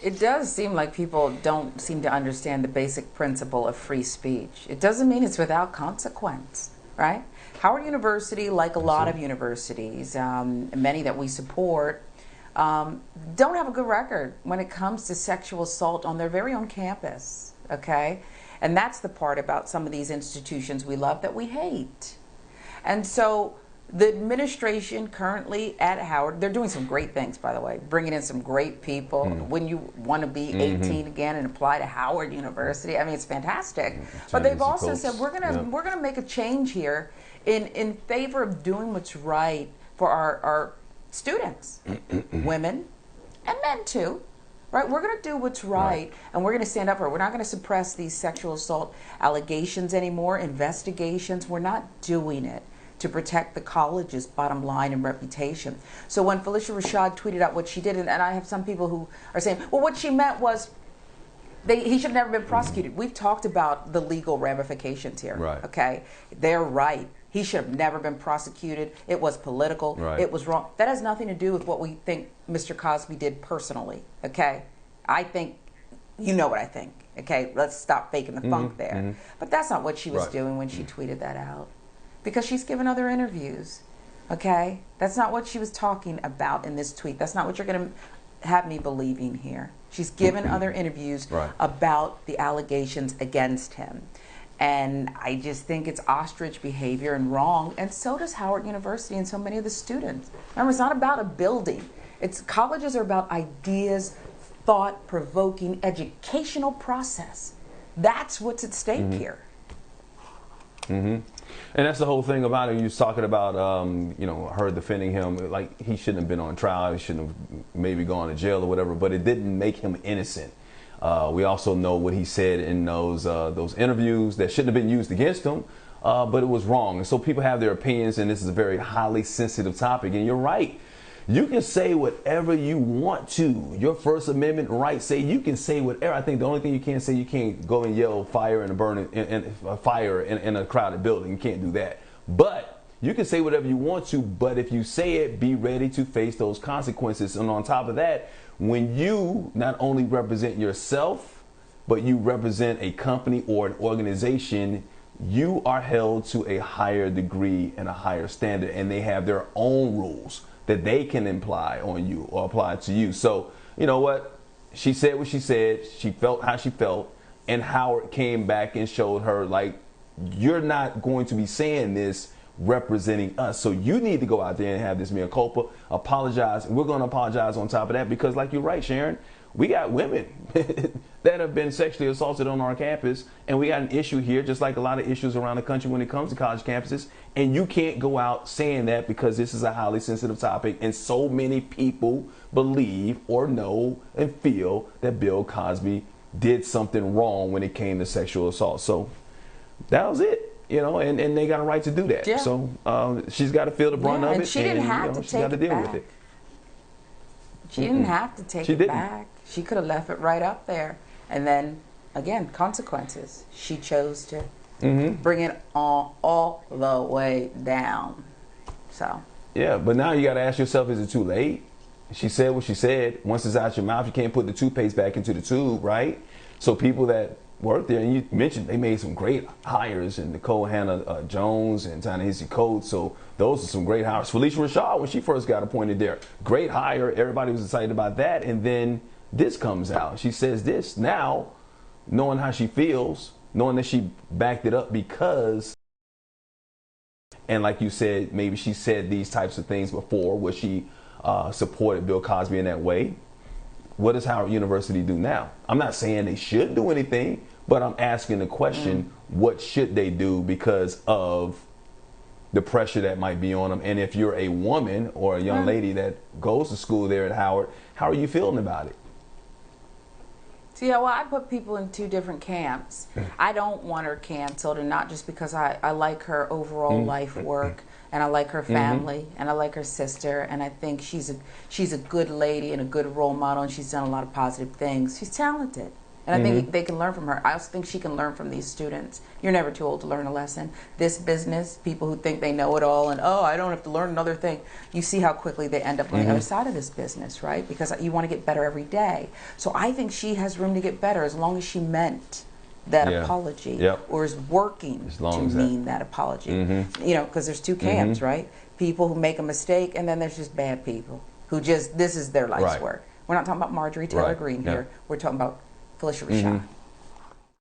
It does seem like people don't seem to understand the basic principle of free speech. It doesn't mean it's without consequence, right? Howard University, like a lot of universities, many that we support, don't have a good record when it comes to sexual assault on their very own campus, okay? And that's the part about some of these institutions we love that we hate. And so the administration currently at Howard, they're doing some great things, by the way, bringing in some great people. When you want to be 18 again and apply to Howard University, I mean, it's fantastic. But they've also said, we're gonna make a change here in favor of doing what's right for our students, women and men too. Right, we're going to do what's right, and we're going to stand up for it. We're not going to suppress these sexual assault allegations anymore, investigations. We're not doing it to protect the college's bottom line and reputation. So when Phylicia Rashad tweeted out what she did, and I have some people who are saying, well, what she meant was he should have never been prosecuted. We've talked about the legal ramifications here, okay? They're right. He should have never been prosecuted. It was political. It was wrong. That has nothing to do with what we think Mr. Cosby did personally, okay? I think, you know what I think, okay? Let's stop faking the funk there. But that's not what she was doing when she tweeted that out, because she's given other interviews, okay? That's not what she was talking about in this tweet. That's not what you're going to have me believing here. She's given other interviews about the allegations against him. And I just think it's ostrich behavior and wrong, and so does Howard University and so many of the students. Remember, it's not about a building. Colleges are about ideas, thought-provoking, educational process. That's what's at stake here. And that's the whole thing about it. You was talking about, you know, her defending him. Like, he shouldn't have been on trial. He shouldn't have maybe gone to jail or whatever, but it didn't make him innocent. We also know what he said in those interviews that shouldn't have been used against him, but it was wrong. And so people have their opinions, and this is a very highly sensitive topic. And you're right. You can say whatever you want to. Your First Amendment rights say you can say whatever. I think the only thing you can't say, you can't go and yell fire and burn fire in a crowded building. You can't do that. But you can say whatever you want to. But if you say it, be ready to face those consequences. And on top of that, when you not only represent yourself, but you represent a company or an organization, you are held to a higher degree and a higher standard, and they have their own rules that they can imply on you or apply to you. So, you know what? She said what she said. She felt how she felt, and Howard came back and showed her, like, you're not going to be saying this representing us. So you need to go out there and have this mea culpa, apologize. We're going to apologize on top of that because, like you're right, Sharon, we got women that have been sexually assaulted on our campus, and we got an issue here, just like a lot of issues around the country when it comes to college campuses. And you can't go out saying that because this is a highly sensitive topic, and so many people believe or know and feel that Bill Cosby did something wrong when it came to sexual assault. So that was it. You know, and they got a right to do that. Yeah. So she's got to feel the brunt of it. And she didn't have to take it back. She didn't have to take it back. She could have left it right up there. And then, again, consequences. She chose to bring it all the way down. So. Yeah, but now you got to ask yourself, is it too late? She said what she said. Once it's out your mouth, you can't put the toothpaste back into the tube, right? So people that work there, and you mentioned they made some great hires, and Nicole Hannah Jones and Ta-Nehisi Coates. So those are some great hires. Phylicia Rashad, when she first got appointed there, great hire. Everybody was excited about that. And then this comes out. She says this now, knowing how she feels, knowing that she backed it up because, and like you said, maybe she said these types of things before where she supported Bill Cosby in that way. What does Howard University do now? I'm not saying they should do anything, but I'm asking the question, what should they do because of the pressure that might be on them? And if you're a woman or a young lady that goes to school there at Howard, how are you feeling about it? See, well, I put people in two different camps. I don't want her canceled, and not just because I like her overall life work, and I like her family, and I like her sister, and I think she's a good lady and a good role model, and she's done a lot of positive things. She's talented, And I think they can learn from her. I also think she can learn from these students. You're never too old to learn a lesson. This business, people who think they know it all and, oh, I don't have to learn another thing. You see how quickly they end up on the other side of this business, right? Because you want to get better every day. So I think she has room to get better as long as she meant that apology or is working to mean that apology. You know, because there's two camps, right? People who make a mistake, and then there's just bad people who just, this is their life's work. We're not talking about Marjorie Taylor Greene here. We're talking about Phylicia Rashad.